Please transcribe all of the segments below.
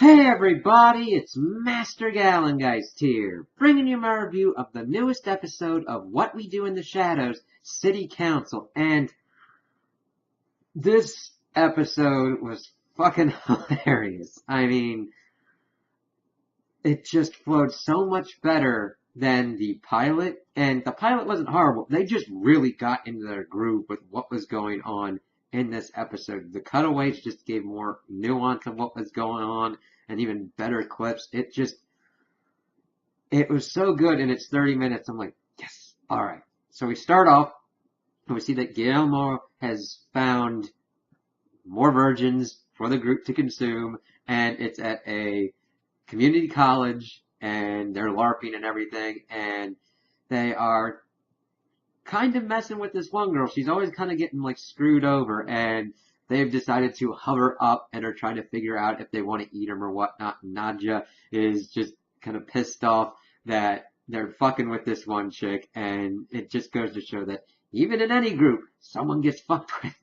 Hey everybody, it's Master Gallengeist here, bringing you my review of the newest episode of What We Do in the Shadows City Council, and this episode was fucking hilarious. I mean, it just flowed so much better than the pilot, and the pilot wasn't horrible. They just really got into their groove with what was going on in this episode. The cutaways just gave more nuance of what was going on and even better clips. It was so good in its 30 minutes. I'm like, yes, all right. So we start off and we see that Guillermo has found more virgins for the group to consume, and it's at a community college, and they're LARPing and everything, and they are kind of messing with this one girl. She's always kind of getting like screwed over, and they've decided to hover up and are trying to figure out if they want to eat him or whatnot. Nadja is just kind of pissed off that they're fucking with this one chick, and it just goes to show that even in any group, someone gets fucked with.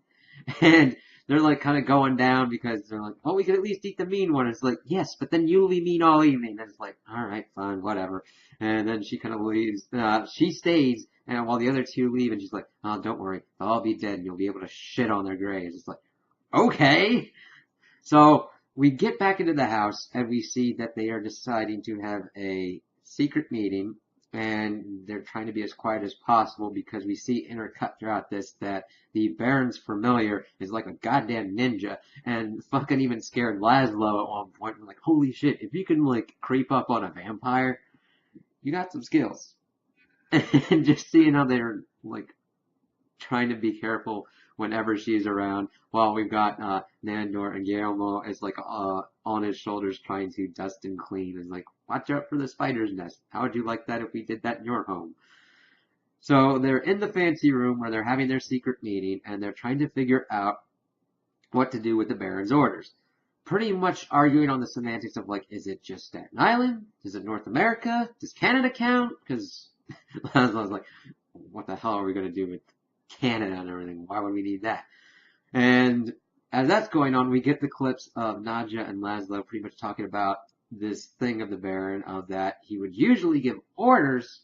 And they're like kind of going down because they're like, oh, we could at least eat the mean one. It's like, yes, but then you'll be mean all evening. And it's like, all right, fine, whatever. And then she kind of leaves. She stays, and while the other two leave, and she's like, oh, don't worry, they'll all be dead, and you'll be able to shit on their graves. It's like, okay. So we get back into the house, and we see that they are deciding to have a secret meeting, and they're trying to be as quiet as possible because we see intercut throughout this that the Baron's familiar is like a goddamn ninja, and fucking even scared Laszlo at one point. We're like, holy shit, if you can like creep up on a vampire, you got some skills. And just seeing how they're like trying to be careful whenever she's around, while we've got Nandor and Guillermo is like on his shoulders trying to dust and clean, and like, watch out for the spider's nest. How would you like that if we did that in your home? So they're in the fancy room where they're having their secret meeting, and they're trying to figure out what to do with the Baron's orders. Pretty much arguing on the semantics of like, is it just Staten Island? Is it North America? Does Canada count? Because I was like, what the hell are we going to do with Canada and everything? Why would we need that? And as that's going on, we get the clips of Nadja and Laszlo pretty much talking about this thing of the Baron, of that he would usually give orders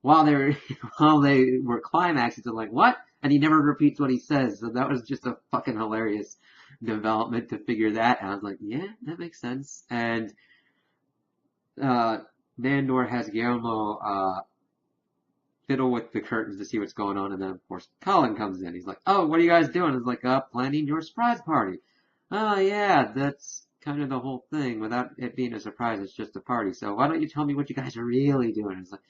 while they were while they were climaxing. Like, what? And he never repeats what he says. So that was just a fucking hilarious development to figure that out. I was like, yeah, that makes sense. And Nandor has Guillermo fiddle with the curtains to see what's going on, and then of course Colin comes in. He's like, oh, what are you guys doing? It's like, planning your surprise party. Oh yeah, that's kind of the whole thing. Without it being a surprise, it's just a party. So why don't you tell me what you guys are really doing? It's like,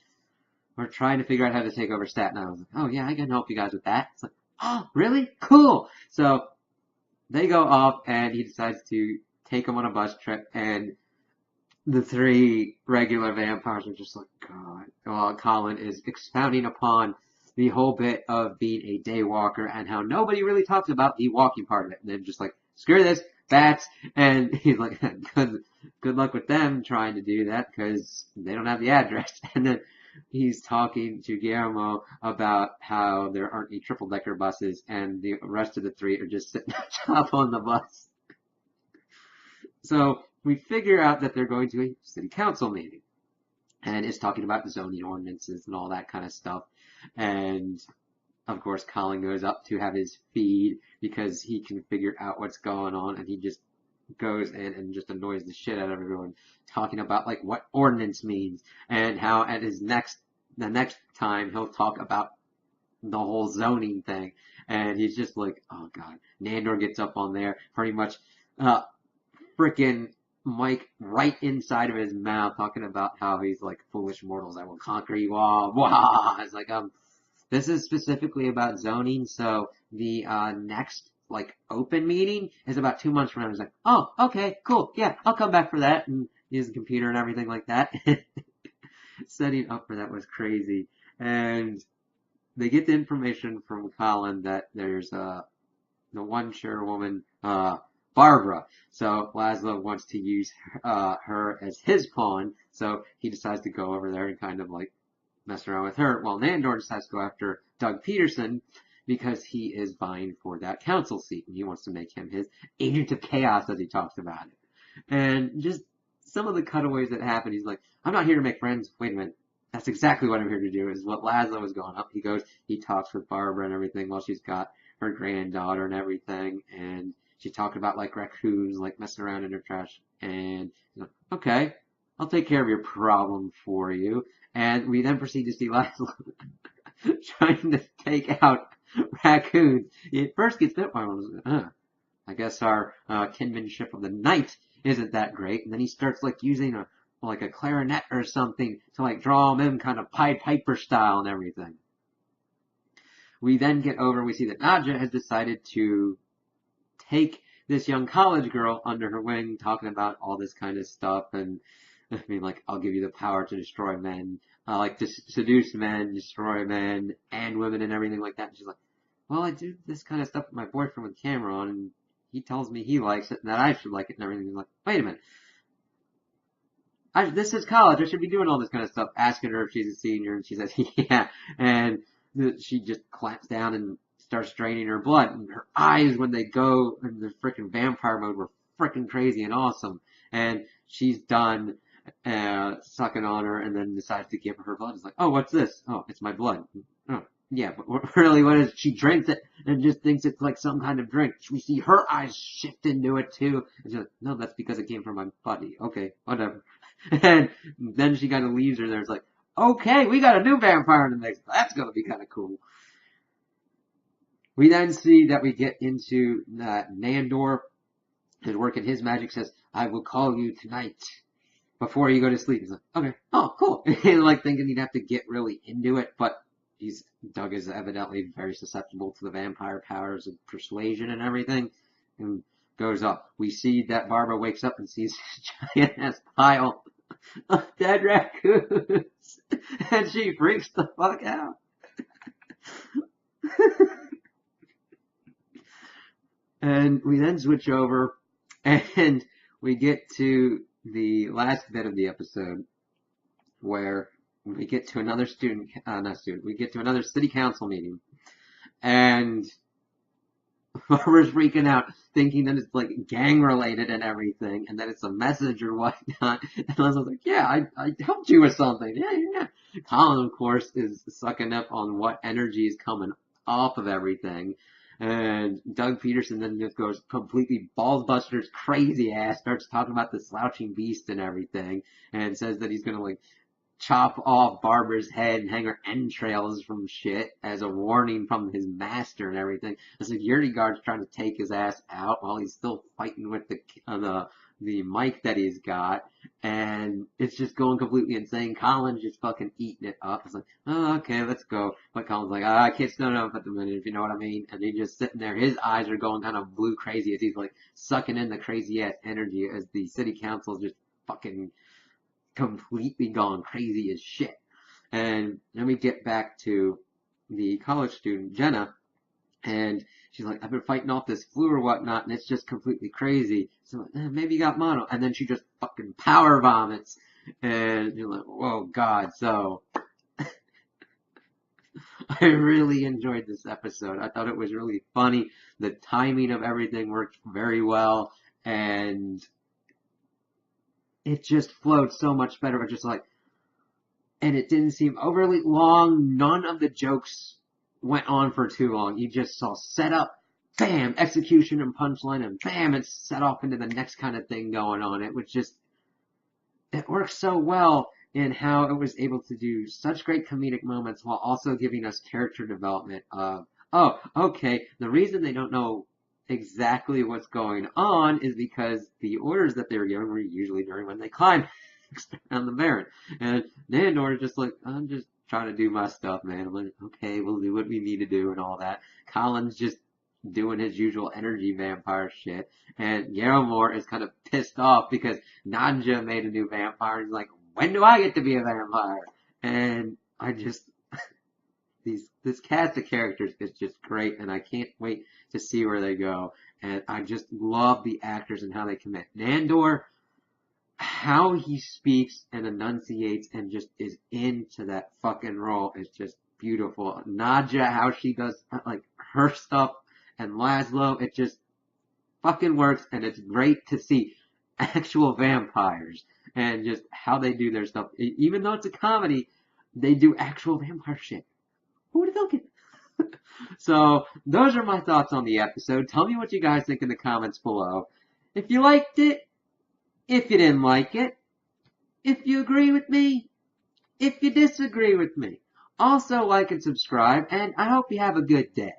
we're trying to figure out how to take over Staten Island. I was like, oh yeah, I can help you guys with that. It's like, oh, really? Cool. So they go off, and he decides to take them on a bus trip, and the three regular vampires are just like, God. Well, Colin is expounding upon the whole bit of being a daywalker and how nobody really talks about the walking part of it. And they're just like, screw this, bats. And he's like, good luck with them trying to do that because they don't have the address. And then he's talking to Guillermo about how there aren't any triple-decker buses, and the rest of the three are just sitting up on the bus. So we figure out that they're going to a city council meeting, and it's talking about zoning ordinances and all that kind of stuff. And of course, Colin goes up to have his feed because he can figure out what's going on, and he just goes in and just annoys the shit out of everyone, talking about like what ordinance means, and how at the next time he'll talk about the whole zoning thing. And he's just like, oh god. Nandor gets up on there, pretty much freaking Mike right inside of his mouth, talking about how he's like, foolish mortals, I will conquer you all. Wow. It's like, this is specifically about zoning, so the next like open meeting is about 2 months from now. He's like, oh, okay, cool, yeah, I'll come back for that, and use the computer and everything like that. Setting up for that was crazy. And they get the information from Colin that there's the one chairwoman, Barbara. So Laszlo wants to use her as his pawn, so he decides to go over there and kind of like mess around with her. Well, Nandor decides to go after Doug Peterson because he is vying for that council seat, and he wants to make him his agent of chaos, as he talks about it. And just some of the cutaways that happen, he's like, I'm not here to make friends. Wait a minute. That's exactly what I'm here to do, is what Laszlo is going up. He goes, he talks with Barbara and everything while she's got her granddaughter and everything. And she talked about like raccoons, like messing around in her trash. And he's like, okay, I'll take care of your problem for you. And we then proceed to see Laszlo trying to take out raccoons. He at first gets bit by one. I guess our kinship of the night isn't that great. And then he starts like using a clarinet or something to like draw him in kind of Pied Piper style and everything. We then get over and we see that Nadja has decided to take this young college girl under her wing, talking about all this kind of stuff. And I mean, like, I'll give you the power to destroy men, like to seduce men, destroy men and women and everything like that. And she's like, well, I do this kind of stuff with my boyfriend with camera on, and he tells me he likes it and that I should like it and everything. He's like, wait a minute. This is college. I should be doing all this kind of stuff. Asking her if she's a senior, and she says, yeah. And she just clamps down and starts draining her blood. And her eyes, when they go in the freaking vampire mode, were freaking crazy and awesome. And she's done sucking on her, and then decides to give her her blood. It's like, oh, what's this? Oh, it's my blood. Oh, yeah, but really, what is? She drinks it and just thinks it's like some kind of drink. We see her eyes shift into it too. And she's like, no, that's because it came from my body. Okay, whatever. And then she kind of leaves her there. It's like, okay, we got a new vampire in the mix. That's going to be kind of cool. We then see that we get into Nandor is working his magic, says, I will call you tonight before you go to sleep. He's like, okay, oh, cool. And like thinking he'd have to get really into it, but Doug is evidently very susceptible to the vampire powers of persuasion and everything, and goes up. We see that Barbara wakes up and sees this giant ass pile of dead raccoons, and she freaks the fuck out. And we then switch over, and we get to the last bit of the episode, where we get to another we get to another city council meeting, and Barbara's freaking out, thinking that it's like gang related and everything, and that it's a message or whatnot. And Leslie's like, yeah, I helped you with something. Yeah. Colin, of course, is sucking up on what energy is coming off of everything. And Doug Peterson then just goes completely ballsbusters crazy ass, starts talking about the slouching beast and everything, and says that he's gonna like chop off Barbara's head and hang her entrails from shit as a warning from his master and everything. The security guard's trying to take his ass out while he's still fighting with the mic that he's got, and it's just going completely insane. Colin's just fucking eating it up. It's like, oh, okay, let's go. But Colin's like, I can't stand up at the minute, if you know what I mean. And he's just sitting there. His eyes are going kind of blue crazy as he's like sucking in the crazy ass energy as the city council's just fucking completely gone crazy as shit. And then we get back to the college student, Jenna, and she's like, I've been fighting off this flu or whatnot, and it's just completely crazy. So maybe you got mono. And then she just fucking power vomits. And you're like, whoa, God. So I really enjoyed this episode. I thought it was really funny. The timing of everything worked very well. And it just flowed so much better. It just like, and it didn't seem overly long. None of the jokes went on for too long. You just saw setup, bam, execution and punchline, and bam, it's set off into the next kind of thing going on. It was just, it worked so well in how it was able to do such great comedic moments while also giving us character development of, oh, okay, the reason they don't know exactly what's going on is because the orders that they were given were usually during when they climbed on the Baron. And Nandor is just like, I'm just trying to do my stuff, man. I'm like, okay, we'll do what we need to do and all that. Colin's just doing his usual energy vampire shit. And Yaromore is kind of pissed off because Nadja made a new vampire. And he's like, when do I get to be a vampire? And I just, this cast of characters is just great, and I can't wait to see where they go. And I just love the actors and how they commit. Nandor, how he speaks and enunciates and just is into that fucking role is just beautiful. Nadja, how she does like her stuff, and Laszlo, it just fucking works, and it's great to see. actual vampires and just how they do their stuff. Even though it's a comedy, they do actual vampire shit. Who would have thunk it? So those are my thoughts on the episode. Tell me what you guys think in the comments below. If you liked it, if you didn't like it, if you agree with me, if you disagree with me. Also like and subscribe, and I hope you have a good day.